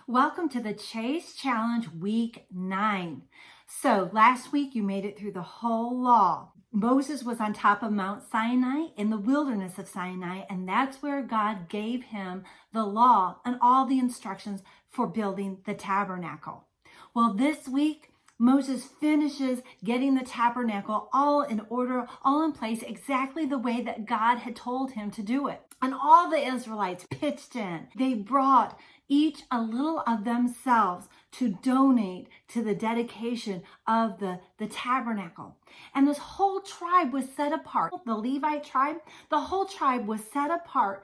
Welcome to the Chase Challenge Week 9. So last week you made it through the whole law. Moses was on top of Mount Sinai in the wilderness of Sinai, and that's where God gave him the law and all the instructions for building the tabernacle. Well, this week, Moses finishes getting the tabernacle all in order, all in place, exactly the way that God had told him to do it. And all the Israelites pitched in. They brought each a little of themselves to donate to the dedication of the tabernacle. And this whole tribe was set apart. The Levite tribe, the whole tribe was set apart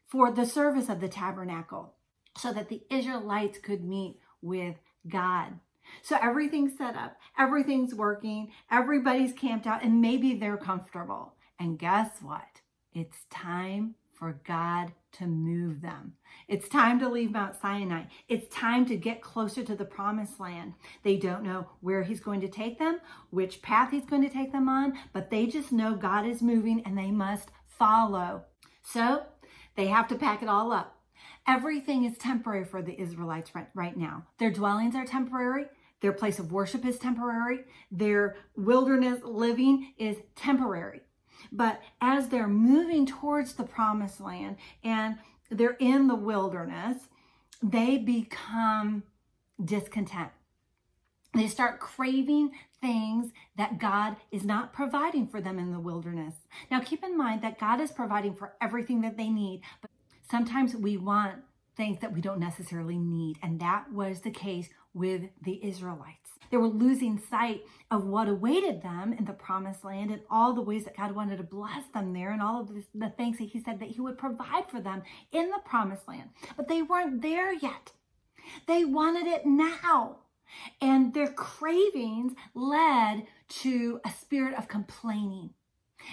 for the service of the tabernacle so that the Israelites could meet with God. So everything's set up, everything's working, everybody's camped out, and maybe they're comfortable. And guess what? It's time for God to move them. It's time to leave Mount Sinai. It's time to get closer to the promised land. They don't know where he's going to take them, which path he's going to take them on, but they just know God is moving and they must follow. So they have to pack it all up. Everything is temporary for the Israelites right now. Their dwellings are temporary. Their place of worship is temporary. Their wilderness living is temporary. But as they're moving towards the promised land and they're in the wilderness, they become discontent. They start craving things that God is not providing for them in the wilderness. Now, keep in mind that God is providing for everything that they need, but sometimes we want things that we don't necessarily need, and that was the case with the Israelites. They were losing sight of what awaited them in the promised land and all the ways that God wanted to bless them there and all of the things that he said that he would provide for them in the promised land. But they weren't there yet. They wanted it now. And their cravings led to a spirit of complaining.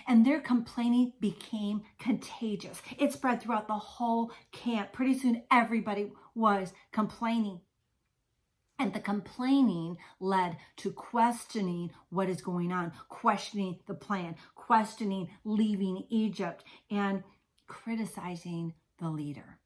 And their complaining became contagious. It spread throughout the whole camp. Pretty soon, everybody was complaining. And the complaining led to questioning what is going on, questioning the plan, questioning leaving Egypt, and criticizing the leader.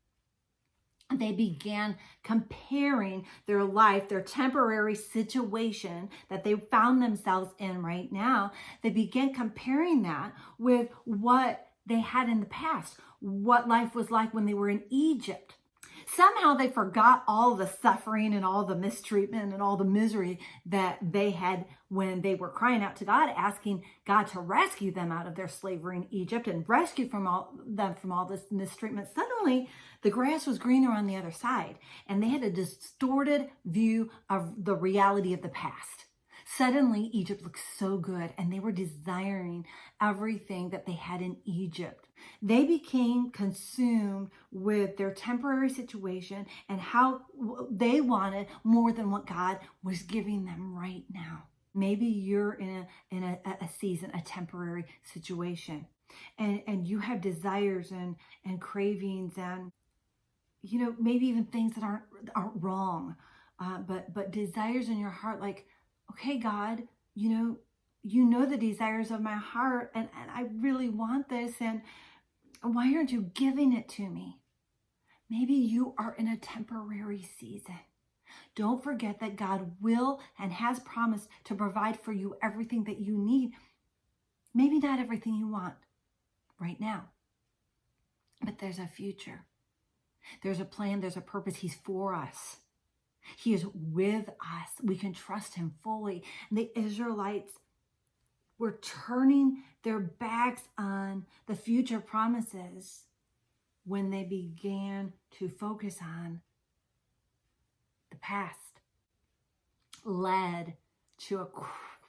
They began comparing their life, their temporary situation that they found themselves in right now. They began comparing that with what they had in the past, what life was like when they were in Egypt. Somehow they forgot all the suffering and all the mistreatment and all the misery that they had when they were crying out to God, asking God to rescue them out of their slavery in Egypt and rescue them from all this mistreatment. Suddenly, the grass was greener on the other side, and they had a distorted view of the reality of the past. Suddenly, Egypt looked so good, and they were desiring everything that they had in Egypt. They became consumed with their temporary situation and how they wanted more than what God was giving them right now. Maybe you're in a season, a temporary situation, and you have desires and cravings and maybe even things that aren't wrong, but desires in your heart, like, okay, God, you know the desires of my heart, and I really want this, and why aren't you giving it to me? Maybe you are in a temporary season. Don't forget that God will and has promised to provide for you everything that you need. Maybe not everything you want right now, but there's a future. There's a plan, there's a purpose. He's for us. He is with us. We can trust him fully. And the Israelites were turning their backs on the future promises when they began to focus on the past, led to a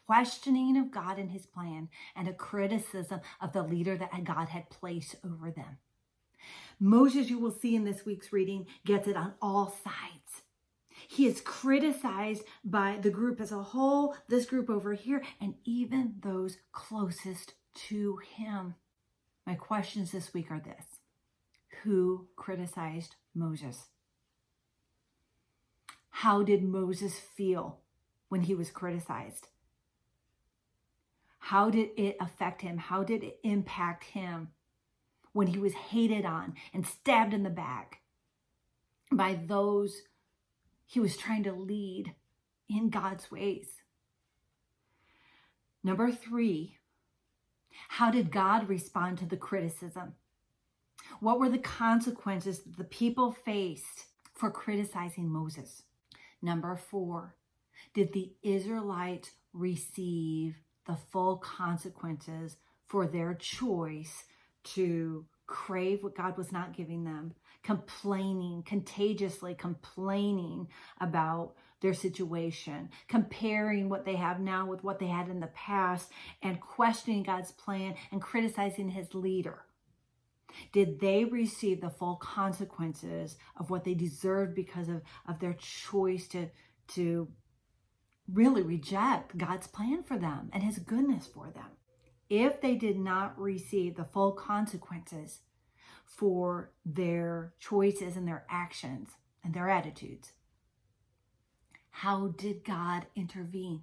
questioning of God and his plan and a criticism of the leader that God had placed over them. Moses, you will see in this week's reading, gets it on all sides. He is criticized by the group as a whole, this group over here, and even those closest to him. My questions this week are this: who criticized Moses? How did Moses feel when he was criticized? How did it affect him? How did it impact him when he was hated on and stabbed in the back by those He was trying to lead in God's ways. Number 3, how did God respond to the criticism? What were the consequences that the people faced for criticizing Moses? Number 4, did the Israelites receive the full consequences for their choice to crave what God was not giving them, contagiously complaining about their situation, comparing what they have now with what they had in the past, and questioning God's plan and criticizing his leader? Did they receive the full consequences of what they deserved because of their choice to really reject God's plan for them and his goodness for them? If they did not receive the full consequences for their choices and their actions and their attitudes, how did God intervene?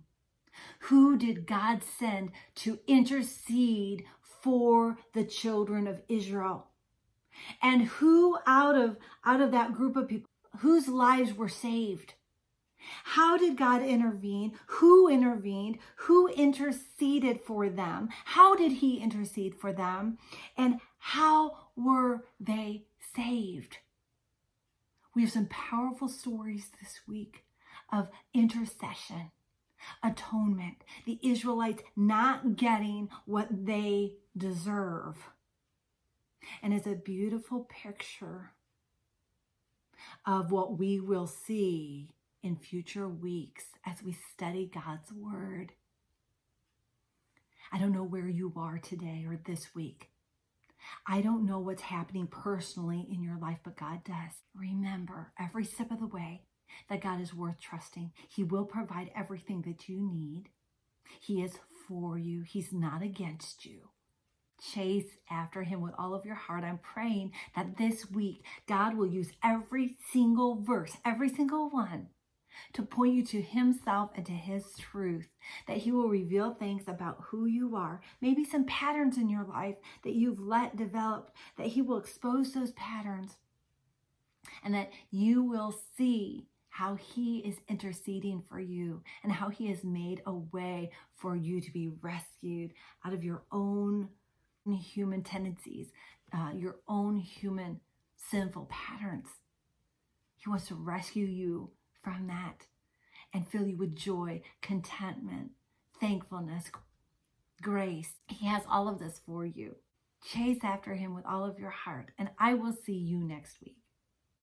Who did God send to intercede for the children of Israel? And who out of that group of people, whose lives were saved? How did God intervene? Who intervened? Who interceded for them? How did he intercede for them? And how were they saved? We have some powerful stories this week of intercession, atonement, the Israelites not getting what they deserve. And it's a beautiful picture of what we will see in future weeks as we study God's word. I don't know where you are today or this week. I don't know what's happening personally in your life, but God does. Remember, every step of the way, that God is worth trusting. He will provide everything that you need. He is for you. He's not against you. Chase after him with all of your heart. I'm praying that this week, God will use every single verse, every single one, to point you to himself and to his truth, that he will reveal things about who you are, maybe some patterns in your life that you've let develop, that he will expose those patterns, and that you will see how he is interceding for you and how he has made a way for you to be rescued out of your own human tendencies, your own human sinful patterns. He wants to rescue you from that and fill you with joy, contentment, thankfulness, grace. He has all of this for you. Chase after him with all of your heart, and I will see you next week.